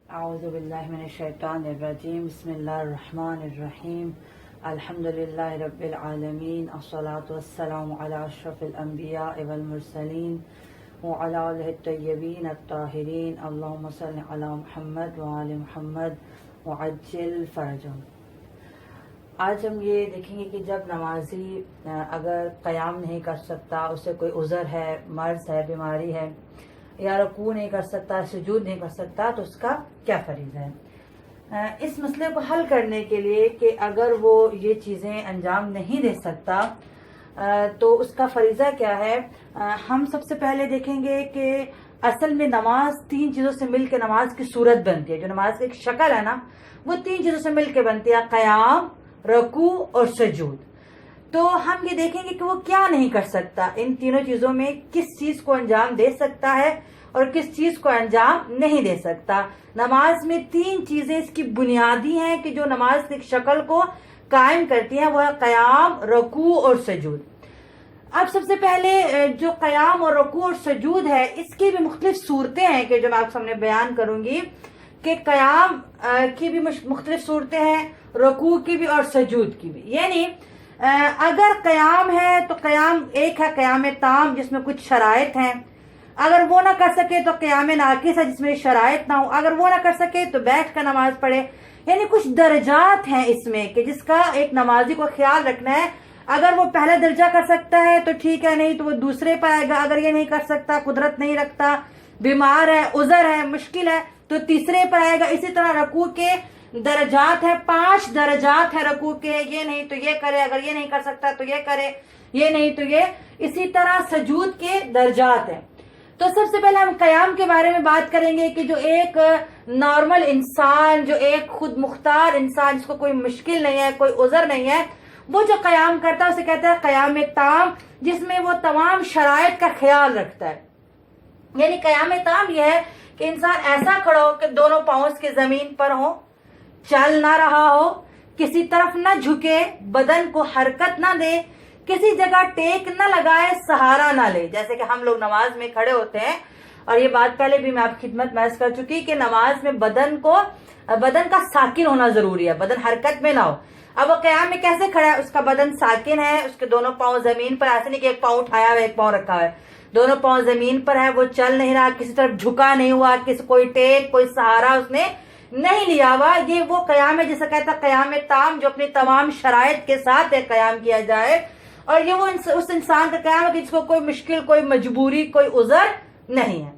अऊज़ुबिल्लाहिमिनश्शैतानिर्रजीम बिस्मिल्लाहिर्रहमानिर्रहीम अल्हम्दुलिल्लाहि रब्बिल आलमीन अस्सलातु वस्सलामु अला अशरफिल अंबिया वल मुरसलीन व अला आलिहि तय्यबीन अत्ताहिरीन अल्लाहुम्मा सल्लि अला मुहम्मद व आलि मुहम्मद व अज्जिल फरजहुम। आज हम ये देखेंगे कि जब नमाजी अगर क़याम नहीं कर सकता, उसे कोई उज़र है, मर्ज़ है, बीमारी है, या रुकू नहीं कर सकता, सुजूद नहीं कर सकता, तो उसका क्या फरीज़ा है। इस मसले को हल करने के लिए कि अगर वो ये चीज़ें अंजाम नहीं दे सकता तो उसका फरीज़ा क्या है, हम सबसे पहले देखेंगे कि असल में नमाज तीन चीज़ों से मिलकर नमाज की सूरत बनती है। जो नमाज की एक शक्ल है ना, वो तीन चीज़ों से मिलकर बनती है, क़याम, रुकू और सुजूद। तो हम ये देखेंगे कि वो क्या नहीं कर सकता, इन तीनों चीजों में किस चीज को अंजाम दे सकता है और किस चीज को अंजाम नहीं दे सकता। नमाज में तीन चीजें इसकी बुनियादी हैं कि जो नमाज की शक्ल को कायम करती हैं, वो है क़याम, रुकू और सुजूद। अब सबसे पहले जो क़याम और रुकू और सुजूद है, इसकी भी मुख्तलिफ सूरतें हैं कि जो मैं आप सामने बयान करूंगी कि क़याम की भी मुख्तलिफ सूरतें हैं, रुकू की भी और सुजूद की भी। यानी अगर क़याम है तो क़याम एक है क़याम ताम, जिसमें कुछ शराइत हैं। अगर वो ना कर सके तो क़याम नाकिस है, जिसमें शराइत ना हो। अगर वो ना कर सके तो बैठ कर नमाज पढ़े। यानी कुछ दर्जात हैं इसमें कि जिसका एक नमाजी को ख्याल रखना है। अगर वो पहला दर्जा कर सकता है तो ठीक है, नहीं तो वो दूसरे पर आएगा। अगर ये नहीं कर सकता, कुदरत नहीं रखता, बीमार है, उज़र है, मुश्किल है, तो तीसरे पर आएगा। इसी तरह रुकू के दर्जात है, 5 दर्जात है रुकू के। ये नहीं तो ये करे, अगर ये नहीं कर सकता तो ये करे, ये नहीं तो ये। इसी तरह सजूद के दर्जात है। तो सबसे पहले हम क़याम के बारे में बात करेंगे कि जो एक नॉर्मल इंसान, जो एक खुद मुख्तार इंसान, जिसको कोई मुश्किल नहीं है, कोई उज़र नहीं है, वो जो क़याम करता है उसे कहते हैं क़याम ताम, जिसमें वो तमाम शराइत का ख्याल रखता है। यानी क़याम ताम यह है कि इंसान ऐसा खड़ा हो कि दोनों पांव उसके जमीन पर हो, चल ना रहा हो, किसी तरफ न झुके, बदन को हरकत ना दे, किसी जगह टेक न लगाए, सहारा ना ले। जैसे कि हम लोग नमाज में खड़े होते हैं, और ये बात पहले भी मैं आपकी खिदमत में अर्ज कर चुकी कि नमाज में बदन का साकिन होना जरूरी है, बदन हरकत में ना हो। अब वो क़याम में कैसे खड़ा है, उसका बदन साकिन है, उसके दोनों पांव जमीन पर, ऐसे नहीं कि एक पांव उठाया हुआ एक पांव रखा हुआ है, दोनों पांव जमीन पर है, वो चल नहीं रहा, किसी तरफ झुका नहीं हुआ, कोई टेक, कोई सहारा उसने नहीं लिया हुआ। ये वो क़याम है जिसे कहता है क़याम ताम, जो अपनी तमाम शराइत के साथ एक क़याम किया जाए। और ये वो उस इंसान का क़याम है जिसको कोई मुश्किल, कोई मजबूरी, कोई उज़र नहीं है।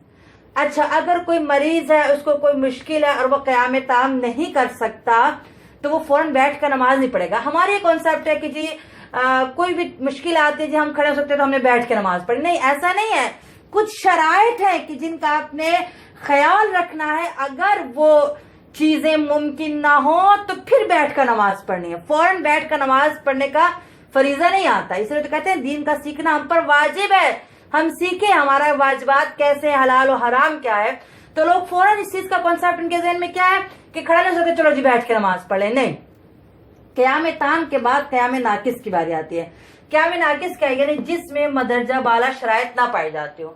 अच्छा, अगर कोई मरीज है, उसको कोई मुश्किल है और वो क़याम ताम नहीं कर सकता, तो वो फौरन बैठ कर नमाज नहीं पढ़ेगा। हमारे कॉन्सेप्ट है कि जी कोई भी मुश्किल आती है, जी हम खड़े हो सकते हैं तो हमने बैठ के नमाज पढ़ी। नहीं, ऐसा नहीं है। कुछ शराइत है कि जिनका आपने ख्याल रखना है। अगर वो चीजें मुमकिन ना हो तो फिर बैठकर नमाज पढ़नी है। फौरन बैठकर नमाज पढ़ने का फरीजा नहीं आता। इसलिए तो कहते हैं दीन का सीखना हम पर वाजिब है, हम सीखे, हमारा वाजिबात कैसे है, हलाल और हराम क्या है। तो लोग फौरन इस चीज का कॉन्सेप्ट उनके ज़हन में क्या है कि खड़ा नहीं सकते, चलो जी बैठ के नमाज पढ़े। नहीं, क़याम ताम के बाद क़याम नाकिस की बारी आती है। क़याम नाकिस क्या है, यानी जिसमें मदरजा बाला शराइत ना पाई जाती हो।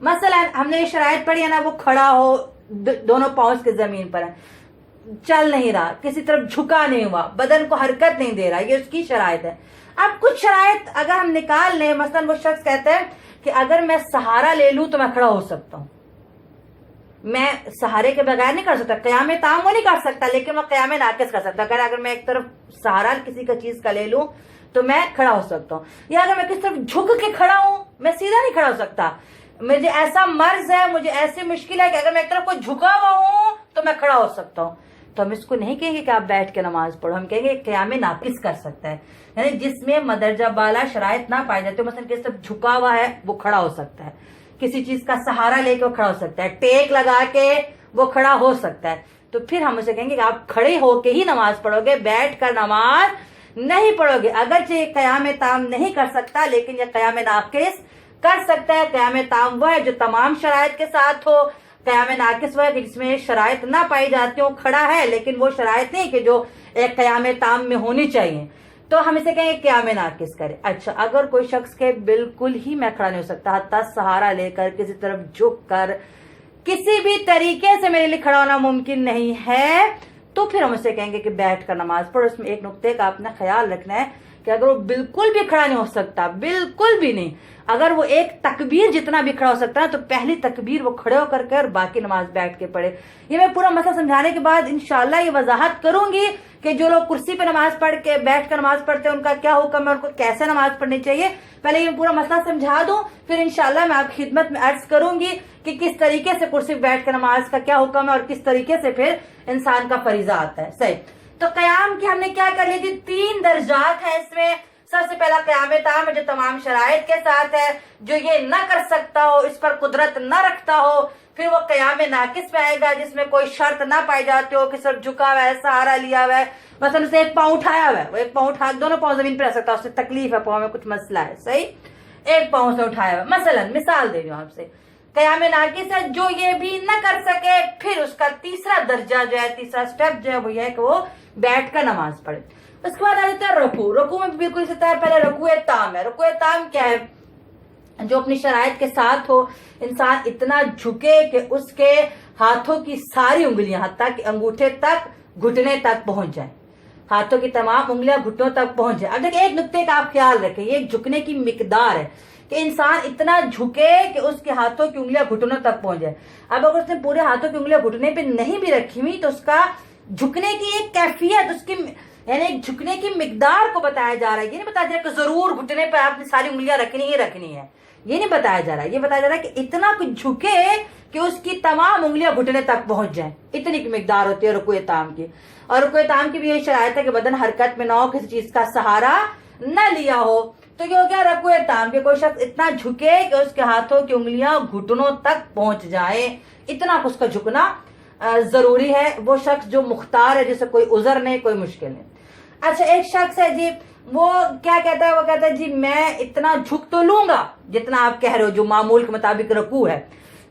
मसलन हमने ये शराइत पढ़ी है ना, वो खड़ा हो, दोनों पांव के जमीन पर है, चल नहीं रहा, किसी तरफ झुका नहीं हुआ, बदन को हरकत नहीं दे रहा, ये उसकी शराइत है। अब कुछ शराइत अगर हम निकाल लें, मसलन वो शख्स कहते हैं कि अगर मैं सहारा ले लूं तो मैं खड़ा हो सकता हूं, मैं सहारे के बगैर नहीं कर सकता। क़याम ताम वो नहीं कर सकता, लेकिन मैं क़याम नाकिस कर सकता। अगर मैं एक तरफ सहारा किसी का चीज का ले लूं तो मैं खड़ा हो सकता हूँ। या अगर मैं किसी तरफ झुक के खड़ा हूं, मैं सीधा नहीं खड़ा हो सकता, मुझे ऐसा मर्ज है, मुझे ऐसी मुश्किल है कि अगर मैं एक तरफ को झुका हुआ हूं तो मैं खड़ा हो सकता हूँ। तो हम इसको नहीं कहेंगे कि आप बैठ के नमाज पढ़ो, हम कहेंगे क़याम नाकिस कर सकता है, यानी जिसमें मदरजा बाला शराइत ना पाई जाती। मसलन किसी तरफ झुका हुआ है, वो खड़ा हो सकता है, किसी चीज का सहारा लेके वो खड़ा हो सकता है, टेक लगा के वो खड़ा हो सकता है। तो फिर हम उसे कहेंगे कि आप खड़े होके ही नमाज पढ़ोगे, बैठ कर नमाज नहीं पढ़ोगे। अगरचे क़याम ताम नहीं कर सकता, लेकिन ये क़याम नाकिस कर सकता है। क़याम ताम वो है जो तमाम शराइत के साथ हो, क़याम नाकिस वो है जिसमें शराइत ना पाई जाती हो, खड़ा है लेकिन वो शराइत नहीं कि जो एक क़याम ताम में होनी चाहिए, तो हम इसे कहेंगे क़याम नाकिस करे। अच्छा, अगर कोई शख्स के बिल्कुल ही मैं खड़ा नहीं हो सकता, हत्ता सहारा लेकर, किसी तरफ झुक कर, किसी भी तरीके से मेरे लिए खड़ा होना मुमकिन नहीं है, तो फिर हम उसे कहेंगे कि बैठ कर नमाज पढ़ो। उसमें एक नुक्ते का आपने ख्याल रखना है कि अगर वो बिल्कुल भी खड़ा नहीं हो सकता, बिल्कुल भी नहीं, अगर वो एक तकबीर जितना भी खड़ा हो सकता है तो पहली तकबीर वो खड़े होकर के और बाकी नमाज बैठ के पढ़े। ये मैं पूरा मसला समझाने के बाद इंशाल्लाह ये वजाहत करूंगी कि जो लोग कुर्सी पे नमाज पढ़ के बैठ कर नमाज पढ़ते हैं उनका क्या हुक्म है, उनको कैसे नमाज पढ़नी चाहिए। पहले ये पूरा मसला समझा दूं, फिर इंशाल्लाह मैं आपकी खिदमत में अर्ज करूंगी कि किस तरीके से कुर्सी पे बैठ कर नमाज का क्या हुक्म है और किस तरीके से फिर इंसान का फरीजा आता है। सही, तो कयाम की हमने क्या कर ली थी, 3 दर्जात है इसमें। सबसे पहला कयाम ताम है जो तमाम शराइत के साथ है, जो ये न कर सकता हो, इस पर कुदरत न रखता हो। फिर वो कयाम नाकिस में आएगा जिसमें कोई शर्त ना पाई जाती हो कि सिर्फ झुका हुआ है, सहारा लिया हुआ है, मतलब उसे एक पाँव उठाया हुआ है, वो एक पाँव उठा, दोनों पाँव जमीन पे रह सकता है, उससे तकलीफ है, पाँव में कुछ मसला है, सही, एक पाँव से उठाया हुआ। मसलन मिसाल दे रही हूँ आपसे, कयाम नाकिस है जो ये भी न कर सके। फिर उसका तीसरा दर्जा जो है, तीसरा स्टेप जो है वो ये है कि वो बैठ कर नमाज पढ़े। उसके बाद आ जाता है रुकू। रुकू में बिल्कुल इसी तरह पहले रुकू ताम है। रुकू ताम क्या है, जो अपनी शराइत के साथ हो, इंसान इतना झुके कि उसके हाथों की सारी उंगलियां हत्ता कि अंगूठे तक, घुटने तक पहुंच जाए, हाथों की तमाम उंगलियां घुटनों तक पहुंच जाए। अब देखिए एक नुक्ते का आप ख्याल रखें, ये झुकने की मिकदार है कि इंसान इतना झुके कि उसके हाथों की उंगलियां घुटनों तक पहुंच जाए। अब अगर उसने पूरे हाथों की उंगलियां घुटने पे नहीं भी रखी हुई तो उसका झुकने की एक कैफियत, उसकी यानी झुकने की मिकदार को बताया जा रहा है। ये नहीं बताया जा रहा कि जरूर घुटने पे आपने सारी उंगलियां रखनी ही रखनी है, ये नहीं बताया जा रहा है। ये बताया जा रहा है कि इतना कुछ झुके कि उसकी तमाम उंगलियां घुटने तक पहुंच जाएं, इतनी की मिकदार होती है रुकू ताम की। और रुकू ताम की भी यही शरायत है कि बदन हरकत में ना हो, किसी चीज का सहारा न लिया हो। तो ये हो गया रुकू ताम के, कोई शख्स इतना झुके कि उसके हाथों की उंगलियां घुटनों तक पहुंच जाए, इतना उसका झुकना जरूरी है। वो शख्स जो मुख्तार है, जिसे कोई उजर नहीं, कोई मुश्किल नहीं। अच्छा, एक शख्स है जी, वो क्या कहता है, वो कहता है जी मैं इतना झुक तो लूंगा जितना आप कह रहे हो, जो मामूल के मुताबिक रुकू है,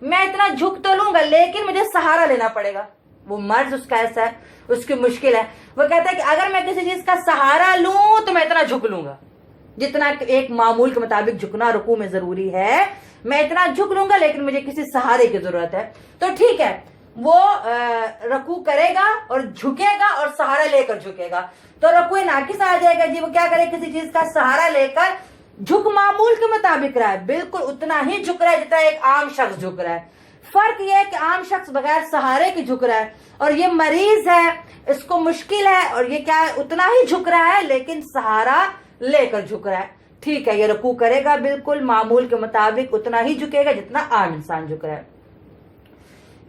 मैं इतना झुक तो लूंगा लेकिन मुझे सहारा लेना पड़ेगा। वो मर्ज उसका ऐसा है, उसकी मुश्किल है। वो कहता है कि अगर मैं किसी चीज का सहारा लूं तो मैं इतना झुक लूंगा जितना एक मामूल के मुताबिक झुकना रुकू में जरूरी है, मैं इतना झुक लूंगा लेकिन मुझे किसी सहारे की जरूरत है। तो ठीक है, वो रुकू करेगा और झुकेगा और सहारा लेकर झुकेगा, तो रुकू नाकिस आ जाएगा जी। वो क्या करे, किसी चीज का सहारा लेकर झुक मामूल के मुताबिक रहा है, बिल्कुल उतना ही झुक रहा है जितना एक आम शख्स झुक रहा है। फर्क यह है कि आम शख्स बगैर सहारे के झुक रहा है और ये मरीज है, इसको मुश्किल है, और ये क्या है, उतना ही झुक रहा है लेकिन सहारा लेकर झुक रहा है। ठीक है, ये रुकू करेगा बिल्कुल मामूल के मुताबिक, उतना ही झुकेगा जितना आम इंसान झुक रहा है।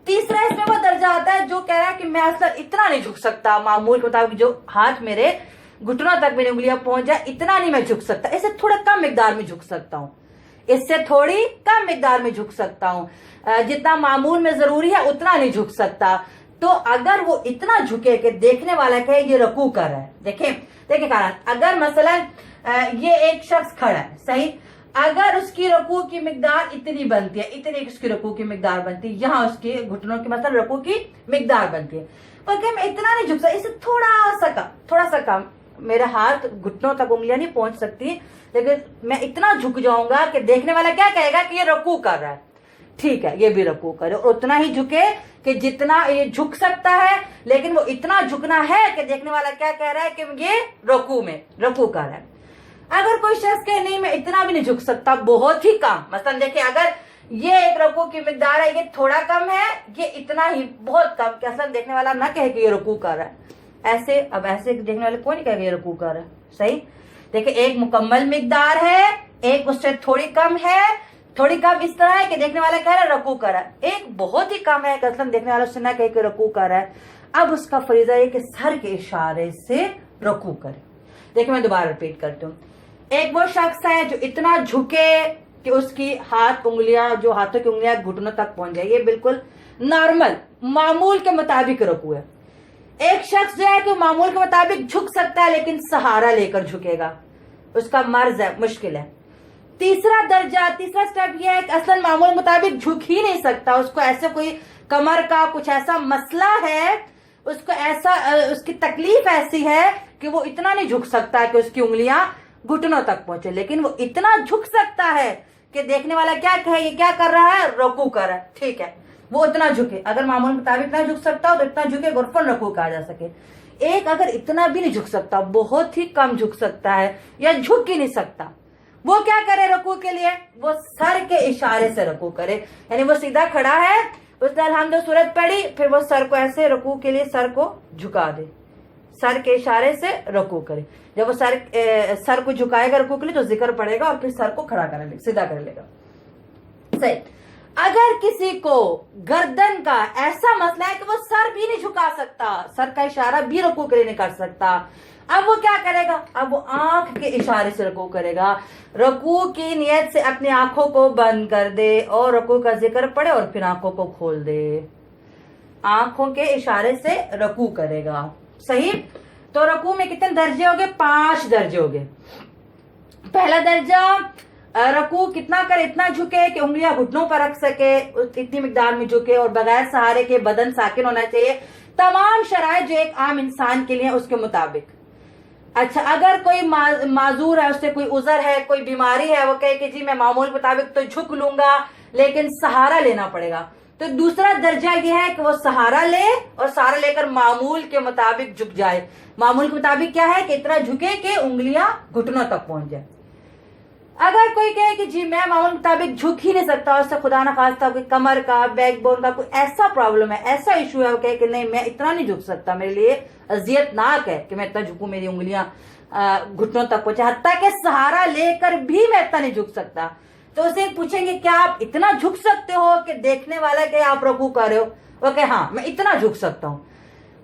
तीसरा इसमें वो दर्जा आता है जो कह रहा है कि मैं असल इतना नहीं झुक सकता मामूल के मुताबिक, जो हाथ मेरे घुटनों तक मेरी उंगलियां पहुंच जाए, इतना नहीं मैं झुक सकता, इससे थोड़ा कम मिकदार में झुक सकता हूँ, इससे थोड़ी कम मिकदार में झुक सकता हूँ, जितना मामूल में जरूरी है उतना नहीं झुक सकता। तो अगर वो इतना झुके कि देखने वाला कहे ये रुकू कर रहा है, देखिए कारण, अगर मसलन ये एक शख्स खड़ा है, सही, अगर उसकी रुकू की मिकदार इतनी बनती है, इतनी उसकी रुकू की मिकदार बनती है, यहाँ उसके घुटनों की मतलब रुकू की मिकदार बनती है, और क्या मैं इतना नहीं झुक सकता, इससे थोड़ा सा कम, मेरे हाथ घुटनों तक उंगलियां नहीं पहुंच सकती, लेकिन मैं इतना झुक जाऊंगा कि देखने वाला क्या कहेगा कि ये रुकू कर रहा है। ठीक है, ये भी रुकू करे और उतना ही झुके कि जितना ये झुक सकता है, लेकिन वो इतना झुकना है कि देखने वाला क्या कह रहा है कि ये रुकू कर रहा है। अगर कोई शख्स कहे नहीं मैं इतना भी नहीं झुक सकता, बहुत ही कम, मसलन देखिए अगर ये एक रुकू की मिकदार है, ये थोड़ा कम है, ये इतना ही बहुत कम, कि असल देखने वाला ना कहे कि ये रुकू कर रहा है। ऐसे अब ऐसे देखने वाले कोई नहीं कहेगा ये रुकू कर रहा है, सही। देखिए एक मुकम्मल मिकदार है, एक उससे थोड़ी कम है, थोड़ी कम इस तरह है कि देखने वाला कह रहा है रुकू कर रहा है, एक बहुत ही कम है कि असल देखने वाला उससे ना कहे कि रुकू कर रहा है। अब उसका फरीजा है कि सर के इशारे से रुकू करे। देखिए मैं दोबारा रिपीट करती हूँ, एक वो शख्स है जो इतना झुके कि उसकी हाथ उंगलियां, जो हाथों की उंगलियां घुटनों तक पहुंच जाए, ये बिल्कुल नॉर्मल मामूल के मुताबिक रुकू है। एक शख्स जो है कि मामूल के मुताबिक झुक सकता है लेकिन सहारा लेकर झुकेगा, उसका मर्ज है, मुश्किल है। तीसरा स्टेप यह है कि असल मामूल के मुताबिक झुक ही नहीं सकता, उसको ऐसे कोई कमर का कुछ ऐसा मसला है, उसको ऐसा उसकी तकलीफ ऐसी है कि वो इतना नहीं झुक सकता कि उसकी उंगलियां घुटनों तक पहुंचे, लेकिन वो इतना झुक सकता है कि देखने वाला क्या कहे ये क्या कर रहा है, रुकू कर रहा है। ठीक है, वो इतना झुके, अगर मामूल के मुताबिक इतना झुक सकता हो तो इतना झुके, गुरफन रकू कहा जा सके। एक अगर इतना भी नहीं झुक सकता, बहुत ही कम झुक सकता है या झुक ही नहीं सकता, वो क्या करे रकू के लिए, वो सर के इशारे से रकू करे। यानी वो सीधा खड़ा है, उसने अल्हम्दुलिल्लाह सूरत पढ़ी, फिर वो सर को ऐसे रकू के लिए सर को झुका दे, सर के इशारे से रकू करे। जब वो सर को झुकाएगा रकू के लिए तो जिक्र पड़ेगा और फिर सर को खड़ा कर लेगा, सीधा कर लेगा। सही। अगर किसी को गर्दन का ऐसा मसला है कि वो सर भी नहीं झुका सकता, सर का इशारा भी रकू के लिए नहीं कर सकता, अब वो क्या करेगा, अब वो आंख के इशारे से रकू करेगा। रकू की नियत से अपनी आंखों को बंद कर दे और रकू का जिक्र पढ़े और फिर आंखों को खोल दे, आंखों के इशारे से रकू करेगा। सही। तो रकू में कितने दर्जे हो गए, 5 दर्जे हो गए। पहला दर्जा रकू कितना करे, इतना झुके कि उंगलियां घुटनों पर रख सके, इतनी मिकदार में झुके और बगैर सहारे के बदन साकिन होना चाहिए, तमाम शराइत जो एक आम इंसान के लिए उसके मुताबिक। अच्छा, अगर कोई माजूर है, उससे कोई उजर है, कोई बीमारी है, वो कहे कि जी मैं मामूल मुताबिक तो झुक लूंगा लेकिन सहारा लेना पड़ेगा, तो दूसरा दर्जा यह है कि वो सहारा ले और सहारा लेकर मामूल के मुताबिक झुक जाए। मामूल के मुताबिक क्या है कि इतना झुके कि उंगलियां घुटनों तक पहुंच जाए। अगर कोई कहे कि जी मैं मामूल के मुताबिक झुक ही नहीं सकता, उससे खुदा न खास्ता कोई कमर का, बैकबोन का कोई ऐसा प्रॉब्लम है, ऐसा इशू है, वो कहे कि नहीं मैं इतना नहीं झुक सकता, मेरे लिए अजियतनाक है कि मैं इतना झुकूं, मेरी उंगलियां घुटनों तक पहुंचे, हत्ता के सहारा लेकर भी मैं इतना नहीं झुक सकता, तो उसे पूछेंगे क्या आप इतना झुक सकते हो कि देखने वाला के आप रकू कर रहे हो, वो कहे हाँ मैं इतना झुक सकता हूँ,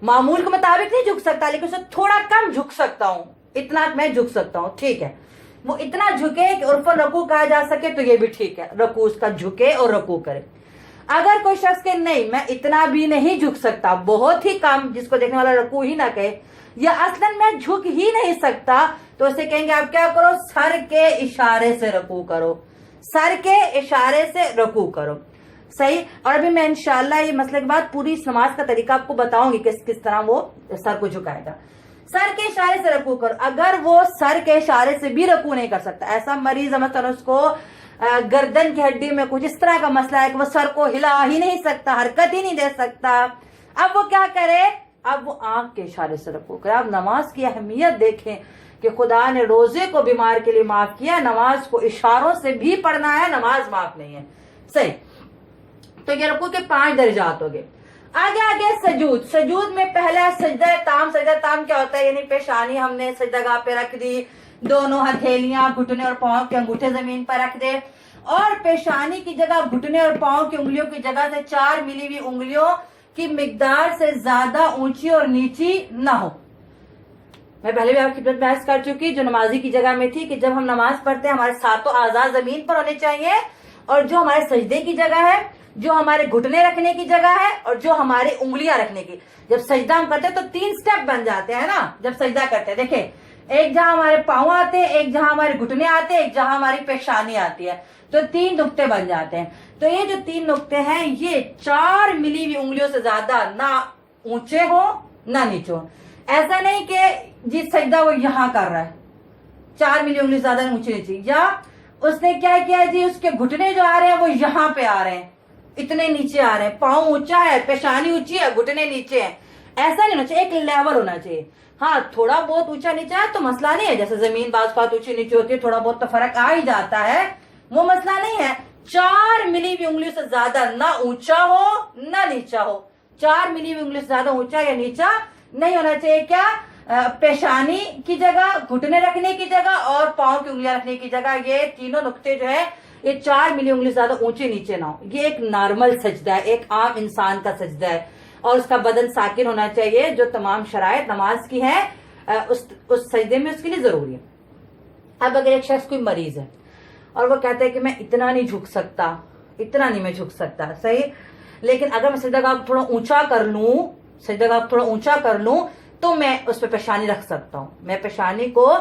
मामूल के मुताबिक नहीं झुक सकता लेकिन उससे थोड़ा कम झुक सकता हूँ, इतना मैं झुक सकता हूँ। ठीक है, वो इतना झुके कि उर्फन रकू कहा जा सके तो ये भी ठीक है, रकू उसका झुके और रकू करे। अगर कोई शख्स के नहीं मैं इतना भी नहीं झुक सकता, बहुत ही कम, जिसको देखने वाला रकू ही ना कहे, या असलन मैं झुक ही नहीं सकता, तो उसे कहेंगे आप क्या करो, सर के इशारे से रकू करो, सर के इशारे से रकू करो। सही। और अभी मैं इंशाअल्लाह ये मसले के बाद पूरी नमाज का तरीका आपको बताऊंगी किस किस तरह वो सर को झुकाएगा। सर के इशारे से रकू करो। अगर वो सर के इशारे से भी रकू नहीं कर सकता, ऐसा मरीज मतलब उसको गर्दन की हड्डी में कुछ इस तरह का मसला है कि वो सर को हिला ही नहीं सकता, हरकत ही नहीं दे सकता, अब वो क्या करे, अब वो आंख के इशारे से रकू करे। अब नमाज की अहमियत देखें कि खुदा ने रोजे को बीमार के लिए माफ किया, नमाज को इशारों से भी पढ़ना है, नमाज माफ नहीं है। सही। तो ये रकू के 5 दर्जात हो गए। आगे आगे सजूद। सजूद में पहला सजदा ताम। सजदा ताम क्या होता है, यानी पेशानी हमने सजदागाह पे रख दी, दोनों हथेलियां घुटने और पांव के अंगूठे जमीन पर रख दे, और पेशानी की जगह घुटने और पांव की उंगलियों की जगह से 4 मिली हुई उंगलियों की मिकदार से ज्यादा ऊंची और नीची ना हो। मैं पहले भी आपकी बहस कर चुकी जो नमाजी की जगह में थी कि जब हम नमाज पढ़ते हैं हमारे सातों आज़ा जमीन पर होने चाहिए, और जो हमारे सजदे की जगह है, जो हमारे घुटने रखने की जगह है, और जो हमारी उंगलियां रखने की, जब सजदा हम करते हैं तो 3 स्टेप बन जाते हैं ना। जब सजदा करते हैं देखें, एक जहां हमारे पांव आते हैं, एक जहां हमारे घुटने आते हैं, एक जहां हमारी पेशानी आती है, तो 3 नुक्ते बन जाते हैं। तो ये जो 3 नुक्ते हैं ये 4 मिली हुई उंगलियों से ज्यादा ना ऊंचे हो ना नीचे हो। ऐसा नहीं कि जी सजदा वो यहां कर रहा है, 4 मिली उंगली ज्यादा ऊंची नीचे, या उसने क्या किया जी उसके घुटने जो आ रहे हैं वो यहां पे आ रहे हैं, इतने नीचे आ रहे हैं, पांव ऊंचा है, पेशानी ऊंची है, घुटने नीचे है, ऐसा नहीं होना चाहिए, एक लेवल होना चाहिए। हाँ थोड़ा बहुत ऊंचा नीचा है तो मसला नहीं है, जैसे जमीन बात ऊंची नीचे होती है, थोड़ा बहुत तो फर्क आ ही जाता है, वो मसला नहीं है। 4 मिली हुई उंगलियों से ज्यादा ना ऊंचा हो ना नीचा हो, 4 मिली हुई उंगली से ज्यादा ऊंचा या नीचा नहीं होना चाहिए। क्या, पेशानी की जगह, घुटने रखने की जगह और पांव की उंगलियां रखने की जगह, ये तीनों नुक्ते जो है ये 4 मिली उंगली ज्यादा ऊंचे नीचे ना हो। ये एक नॉर्मल सजदा है, एक आम इंसान का सजदा है, और उसका बदन साकिन होना चाहिए, जो तमाम शराइत नमाज की है उस सजदे में उसके लिए जरूरी है। अब अगर एक शख्स कोई मरीज है और वो कहता है कि मैं इतना नहीं झुक सकता, इतना नहीं मैं झुक सकता, सही, लेकिन अगर मैं सजदा थोड़ा ऊंचा कर लूं, सजदा थोड़ा ऊंचा कर लूं तो मैं उस पर पेशानी रख सकता हूँ, मैं पेशानी को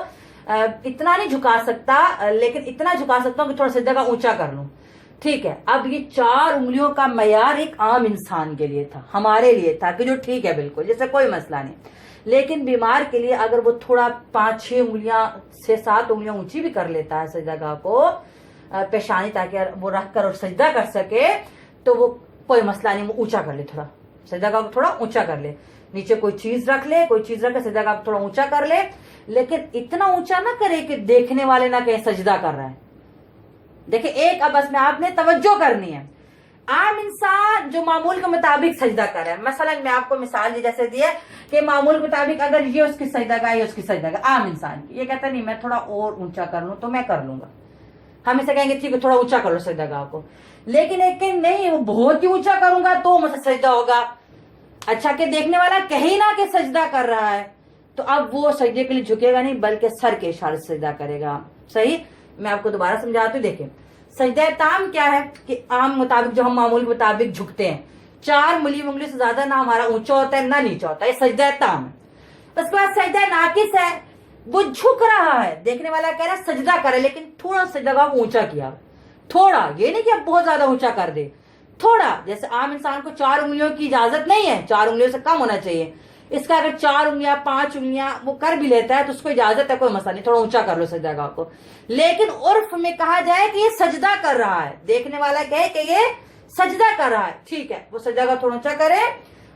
इतना नहीं झुका सकता लेकिन इतना झुका सकता हूँ कि थोड़ा सजदा ऊंचा कर लूं। ठीक है, अब ये 4 उंगलियों का मयार एक आम इंसान के लिए था, हमारे लिए था कि जो ठीक है बिल्कुल, जैसे कोई मसला नहीं, लेकिन बीमार के लिए अगर वो थोड़ा 5-6 उंगलियां से 7 उंगलियां ऊंची भी कर लेता है सजदा को पेशानी, ताकि वो रख कर और सजदा कर सके, तो वो کوئی مسئلہ نہیں, وہ اونچا کر لے, تھوڑا سجدہ کو تھوڑا اونچا کر لے, نیچے کوئی چیز رکھ لے, کوئی چیز رکھ کے سجدہ کو تھوڑا اونچا کر لے, لیکن اتنا اونچا نہ کرے کہ دیکھنے والے نہ کہیں سجدہ کر رہا ہے. دیکھیں ایک اب اس میں آپ نے توجہ کرنی ہے. عام انسان جو معمول کے مطابق سجدہ کر رہا ہے, مثلا میں آپ کو مثال دی جیسے دی ہے کہ معمول کے مطابق اگر یہ اس کی سجدہ گاہ, یہ اس کی سجدہ گاہ, عام انسان یہ کہتا ہے نہیں میں تھوڑا اور اونچا کر لوں تو میں کر لوں گا, ہم اسے کہیں گے ٹھیک ہے تھوڑا اونچا کر لو سجدہ گاہ کو. لیکن ایک کہ نہیں وہ بہت ہی اونچا کروں گا تو مجھے سجدہ ہوگا, اچھا کہ دیکھنے والا کہیں نہ کہ سجدہ کر رہا ہے, تو اب وہ سجدے کے لیے جھکے گا نہیں بلکہ سر کے اشارے سے سجدہ کرے گا. صحیح, میں آپ کو دوبارہ سمجھاتی ہوں. دیکھیں سجدہ تام کیا ہے کہ عام مطابق جو ہم معمول کے مطابق جھکتے ہیں, 4 ملی انگلی سے زیادہ نہ ہمارا اونچا ہوتا ہے نہ نیچا ہوتا ہے, یہ سجدہ تام ہے. اس کے بعد سجدہ ناقص ہے, وہ جھک رہا ہے, دیکھنے والا کہہ رہا ہے سجدہ کرے لیکن تھوڑا سجدہ کا اونچا کیا, تھوڑا, یہ نہیں کہ اب بہت زیادہ اونچا کر دے, تھوڑا. جیسے عام انسان کو 4 انگلیوں کی اجازت نہیں ہے, 4 انگلیوں سے کم ہونا چاہیے. اس کا اگر 4 انگلیاں 5 انگلیاں وہ کر بھی لیتا ہے تو اس کو اجازت ہے, کوئی مسئلہ نہیں, تھوڑا اونچا کر لو سجدہ گاہ کو. لیکن عرف میں کہا جائے کہ یہ سجدہ کر رہا ہے, دیکھنے والا کہے کہ یہ سجدہ کر رہا ہے, ٹھیک ہے وہ سجدہ گاہ تھوڑا اونچا کرے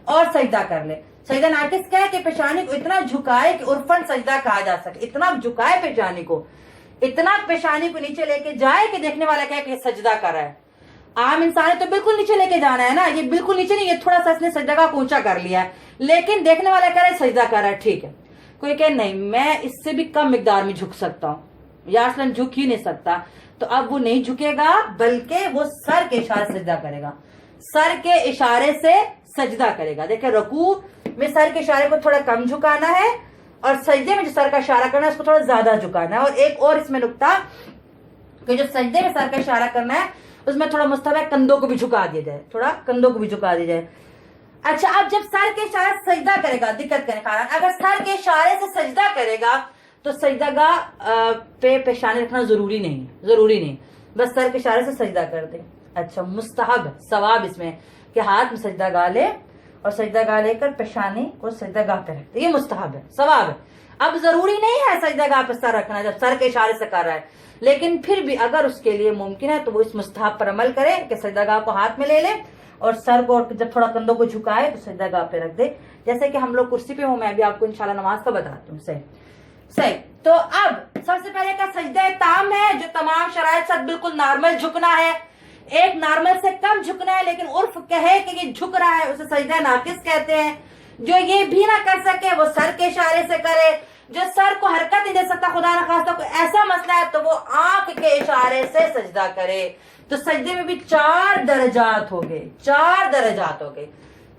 اور سجدہ کر لے. سجدہ ناقص کیا ہے کہ پیشانی کو اتنا جھکائے کہ عرفن سجدہ کہا جا سکے, اتنا جھکائے پیشانی کو, اتنا پیشانی کو نیچے لے کے جائے کہ دیکھنے والا کہے کہ یہ سجدہ کر رہا ہے. عام انسان ہے تو بالکل نیچے لے کے جانا ہے نا, یہ بالکل نیچے نہیں, یہ تھوڑا سا اس نے سجدہ کا اونچا کر لیا ہے, لیکن دیکھنے والا کہہ رہا ہے سجدہ کر رہا ہے, ٹھیک ہے. کوئی کہ نہیں میں اس سے بھی کم مقدار میں جھک سکتا ہوں, یا اصلا جھک ہی نہیں سکتا, تو اب وہ نہیں جھکے گا بلکہ وہ سر کے اشارے سے سجدہ کرے گا, سر کے اشارے سے سجدہ کرے گا. دیکھیں رکوع میں سر کے اشارے کو تھوڑا کم جھکانا ہے اور سجدے میں جو سر کا اشارہ کرنا ہے اس کو تھوڑا زیادہ جھکانا ہے. اور ایک اور اس میں نکتہ کہ جو سجدے میں سر کا اشارہ کرنا ہے اس میں تھوڑا مستحب ہے کندھوں کو بھی جھکا دیا جائے, تھوڑا کندھوں کو بھی جھکا دیا جائے. اچھا اب جب سر کے اشارے سے سجدہ کرے گا, دقت کرنے کا اگر سر کے اشارے سے سجدہ کرے گا تو سجدہ گاہ پہ پیشانی رکھنا ضروری نہیں, ضروری نہیں, بس سر کے اشارے سے سجدہ کر دے. اچھا مستحب ثواب اس میں کہ ہاتھ میں سجدہ گاہ لے اور سجدہ گاہ لے کر پیشانی کو سجدہ گاہ پہ رکھ دے, یہ مستحب ہے, ثواب ہے. اب ضروری نہیں ہے سجدہ گاہ پہ سر رکھنا جب سر کے اشارے سے کر رہا ہے, لیکن پھر بھی اگر اس کے لیے ممکن ہے تو وہ اس مستحب پر عمل کرے کہ سجدہ گاہ کو ہاتھ میں لے لے اور سر کو جب تھوڑا کندھوں کو جھکائے تو سجدہ گاہ پہ رکھ دے, جیسے کہ ہم لوگ کرسی پہ ہوں. میں بھی آپ کو انشاءاللہ نماز کا بتاتی ہوں. صحیح. تو اب سب سے پہلے کا سجدہ تام ہے جو تمام شرائط سے بالکل نارمل جھکنا ہے, ایک نارمل سے کم جھکنا ہے, لیکن عرف کہے کہ یہ جھک رہا ہے اسے سجدہ ناقص کہتے ہیں. جو یہ بھی نہ کر سکے وہ سر کے اشارے سے کرے, جو سر کو حرکت نہیں دے سکتا, خدا نخواستہ کوئی ایسا مسئلہ ہے تو وہ آنکھ کے اشارے سے سجدہ کرے. تو سجدے میں بھی 4 درجات ہو گئے, 4 درجات ہو گئے.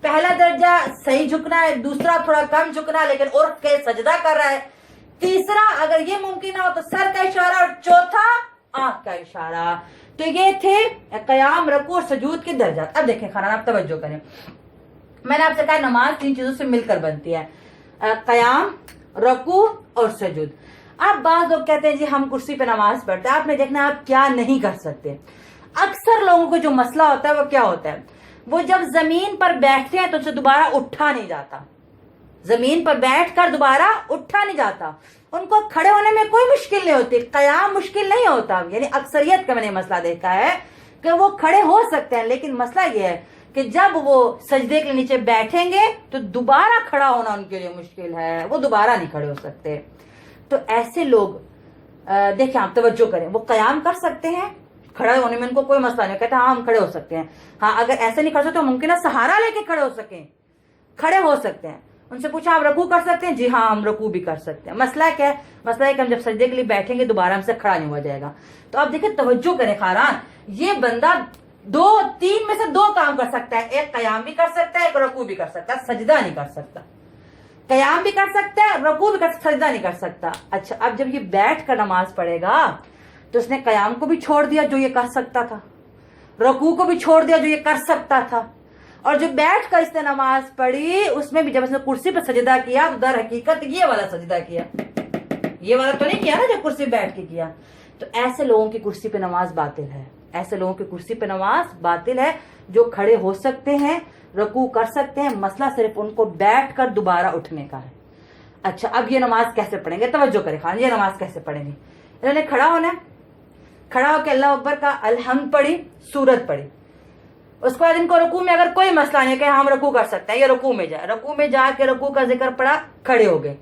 پہلا درجہ صحیح جھکنا ہے, دوسرا تھوڑا کم جھکنا ہے لیکن عرف کے سجدہ کر رہا ہے, تیسرا اگر یہ ممکن نہ ہو تو سر کا اشارہ, اور چوتھا آنکھ کا اشارہ. تو یہ تھے قیام, رکوع اور سجود کے درجات. اب دیکھیں خانہ آپ توجہ کریں, میں نے آپ سے کہا نماز 3 چیزوں سے مل کر بنتی ہے, قیام, رکوع اور سجود. اب بعض لوگ کہتے ہیں جی ہم کرسی پہ نماز پڑھتے ہیں, آپ نے دیکھنا آپ کیا نہیں کر سکتے. اکثر لوگوں کو جو مسئلہ ہوتا ہے وہ کیا ہوتا ہے, وہ جب زمین پر بیٹھتے ہیں تو اسے دوبارہ اٹھا نہیں جاتا, زمین پر بیٹھ کر دوبارہ اٹھا نہیں جاتا. ان کو کھڑے ہونے میں کوئی مشکل نہیں ہوتی, قیام مشکل نہیں ہوتا, یعنی اکثریت کا میں نے مسئلہ دیکھا ہے کہ وہ کھڑے ہو سکتے ہیں, لیکن مسئلہ یہ ہے کہ جب وہ سجدے کے نیچے بیٹھیں گے تو دوبارہ کھڑا ہونا ان کے لیے مشکل ہے, وہ دوبارہ نہیں کھڑے ہو سکتے. تو ایسے لوگ دیکھیں آپ توجہ کریں, وہ قیام کر سکتے ہیں, کھڑے ہونے میں ان کو کوئی مسئلہ نہیں, کہتے ہاں ہم کھڑے ہو سکتے ہیں. ہاں اگر ایسے نہیں کر سکتے تو ممکن ہے سہارا لے کے کھڑے ہو سکیں, کھڑے ہو سکتے ہیں. ان سے پوچھا آپ رکوع کر سکتے ہیں, جی ہاں ہم رکوع بھی کر سکتے ہیں. مسئلہ کیا ہے, مسئلہ ہے کہ ہم جب سجدے کے لیے بیٹھیں گے دوبارہ ہم سے کھڑا نہیں ہوا جائے گا. تو آپ دیکھیں توجہ کریں خاران, یہ بندہ 3 میں سے 2 کام کر سکتا ہے, ایک قیام بھی کر سکتا ہے, ایک رکوع بھی کر سکتا ہے, سجدہ نہیں کر سکتا. قیام بھی کر سکتا ہے, رکوع بھی کر سکتا, سجدہ نہیں کر سکتا. اچھا اب جب یہ بیٹھ کر نماز پڑھے گا تو اس نے قیام کو بھی چھوڑ دیا جو یہ کر سکتا تھا, رکوع کو بھی چھوڑ دیا جو یہ کر سکتا تھا, اور جو بیٹھ کر اس نے نماز پڑھی اس میں بھی جب اس نے کرسی پہ سجدہ کیا تو در حقیقت یہ والا سجدہ کیا, یہ والا تو نہیں کیا نا جو کرسی بیٹھ کے کیا. تو ایسے لوگوں کی کرسی پہ نماز باطل ہے, ایسے لوگوں کی کرسی پہ نماز باطل ہے جو کھڑے ہو سکتے ہیں, رکوع کر سکتے ہیں, مسئلہ صرف ان کو بیٹھ کر دوبارہ اٹھنے کا ہے. اچھا اب یہ نماز کیسے پڑھیں گے, توجہ کریں خان, یہ نماز کیسے پڑھیں گے. انہوں نے کھڑا ہونا ہے, کھڑا ہو کے اللہ اکبر کا الحمد پڑھی, سورت پڑھی, उसके बाद इनको रुकू में अगर कोई मसला नहीं कि हम रुकू कर सकते हैं, ये रुकू में जाए, रुकू में जाके रुकू का जिक्र पड़ा, खड़े हो गए।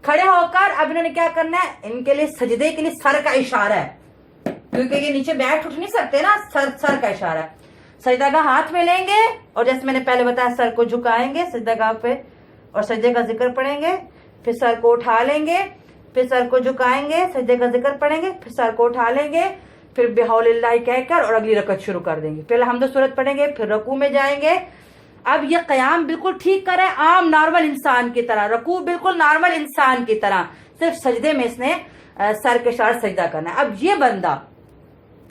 खड़े होकर अब इन्होंने क्या करना है, इनके लिए सजदे के लिए सर का इशारा है, क्योंकि ये नीचे बैठ उठ नहीं सकते ना, सर का इशारा है। सजदागाह हाथ में लेंगे और जैसे मैंने पहले बताया सर को झुकाएंगे सजदागाह पे और सजदे का जिक्र पढ़ेंगे, फिर सर को उठा लेंगे, फिर सर को झुकाएंगे, सजदे का जिक्र पढ़ेंगे, फिर सर को उठा लेंगे, फिर बिहौलिल्लाह कहकर और अगली रकत शुरू कर देंगे। पहले हमदो सूरत पढ़ेंगे, फिर रकू में जाएंगे। अब ये कयाम बिल्कुल ठीक करें आम नॉर्मल इंसान की तरह, रकू बिल्कुल नॉर्मल इंसान की तरह, सिर्फ सजदे में इसने सर के साथ सजदा करना है। अब ये बंदा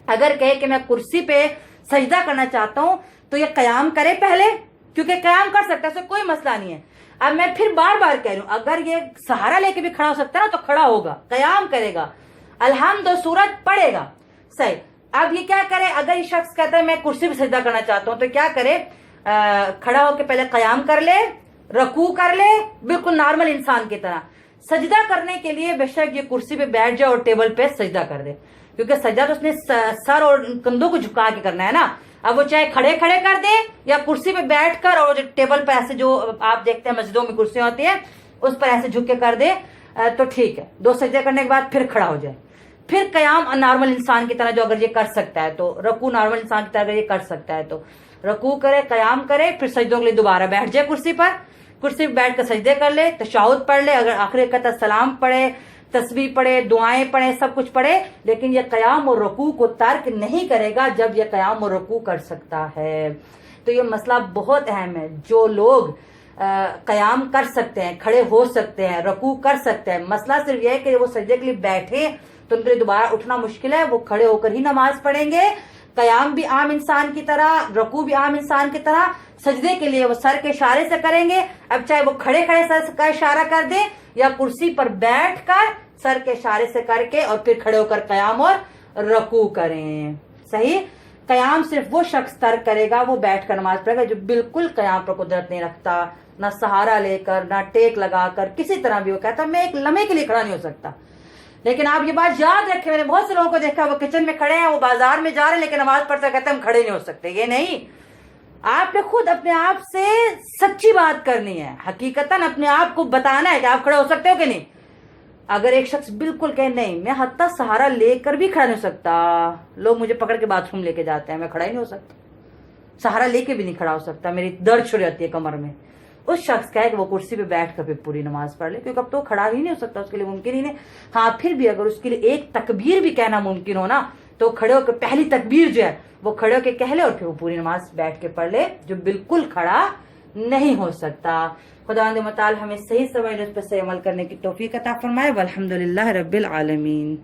अगर कहे कि मैं कुर्सी पे सजदा करना चाहता हूं तो ये कयाम करे पहले, क्योंकि कयाम कर सकता है, इससे कोई मसला नहीं है। अब मैं फिर बार बार कह रही हूं, अगर ये सहारा लेके भी खड़ा हो सकता है ना तो खड़ा होगा, कयाम करेगा, अलहम्द सूरत पढ़ेगा, सही। अब ये क्या करे, अगर ये शख्स कहता है मैं कुर्सी पे सजदा करना चाहता हूं तो क्या करे, खड़ा होकर पहले कयाम कर ले, रकू कर ले, बिल्कुल नॉर्मल इंसान की तरह। सजदा करने के लिए बेशक ये कुर्सी पे बैठ जाए और टेबल पे सजदा कर दे, क्योंकि सजदा तो उसने सर और कंधों को झुका के करना है ना। अब वो चाहे खड़े खड़े कर दे या कुर्सी पे बैठकर और जो टेबल पे ऐसे जो आप देखते हैं मस्जिदों में कुर्सियां होती है उस पर ऐसे झुक के कर दे तो ठीक है। 2 सजदे करने के बाद फिर खड़ा हो जाए, फिर कयाम नॉर्मल इंसान की तरह जो अगर ये कर सकता है तो, रकू नॉर्मल इंसान की तरह अगर ये कर सकता है तो रकू करे, कयाम करे, फिर सजदों के लिए दोबारा बैठ जाए कुर्सी पर, कुर्सी पर बैठ कर सजदे कर ले, तशहुद पढ़ ले, अगर आखिरी रकअत सलाम पढ़े, तस्बीह पढ़े, दुआएं पढ़े, सब कुछ पढ़े, लेकिन ये कयाम और रकू को तर्क नहीं करेगा जब ये कयाम और रकू कर सकता है। तो ये मसला बहुत अहम है। जो लोग कयाम कर सकते हैं, खड़े हो सकते हैं, रकू कर सकते हैं, मसला सिर्फ यह है कि वो सजदे के लिए बैठे तो उनके लिए दोबारा उठना मुश्किल है, वो खड़े होकर ही नमाज पढ़ेंगे। कयाम भी आम इंसान की तरह, रकू भी आम इंसान की तरह, सजदे के लिए वो सर के इशारे से करेंगे। अब चाहे वो खड़े खड़े सर का इशारा कर दे या कुर्सी पर बैठकर सर के इशारे से करके और फिर खड़े होकर कयाम और रकू करें, सही। कयाम सिर्फ वो शख्स तर्क करेगा, वो बैठकर नमाज पढ़ेगा जो बिल्कुल कयाम पर कुदरत नहीं रखता, ना सहारा लेकर, ना टेक लगाकर, किसी तरह भी वो कहता मैं एक लम्हे के लिए खड़ा नहीं हो सकता। लेकिन आप ये बात याद रखें, मैंने बहुत से लोगों को देखा वो किचन में खड़े हैं, वो बाजार में जा रहे हैं लेकिन नमाज पढ़ते कहते हम खड़े नहीं हो सकते। ये नहीं, आपने खुद अपने आप से सच्ची बात करनी है, हकीकतन अपने आप को बताना है कि आप खड़े हो सकते हो कि नहीं। अगर एक शख्स बिल्कुल कहे नहीं मैं हत्ता सहारा लेकर भी खड़ा नहीं हो सकता, लोग मुझे पकड़ के बाथरूम लेके जाते हैं, मैं खड़ा ही नहीं हो सकता, सहारा लेके भी नहीं खड़ा हो सकता, मेरी दर्द शुरू होती है कमर में, उस शख्स का है कि वो कुर्सी पे बैठ कर फिर पूरी नमाज पढ़ ले, क्योंकि अब तो खड़ा ही नहीं हो सकता, उसके लिए मुमकिन ही नहीं। हाँ, फिर भी अगर उसके लिए एक तकबीर भी कहना मुमकिन हो ना तो खड़े होकर पहली तकबीर जो है वो खड़े होकर कह ले और फिर वो पूरी नमाज बैठ के पढ़ ले, जो बिल्कुल खड़ा नहीं हो सकता। खुदावंद मुताल हमें सही समझ उस पर सही अमल करने की तौफीक अता फरमाए। वल्हम्दुलिल्लाह रब्बिल आलमीन।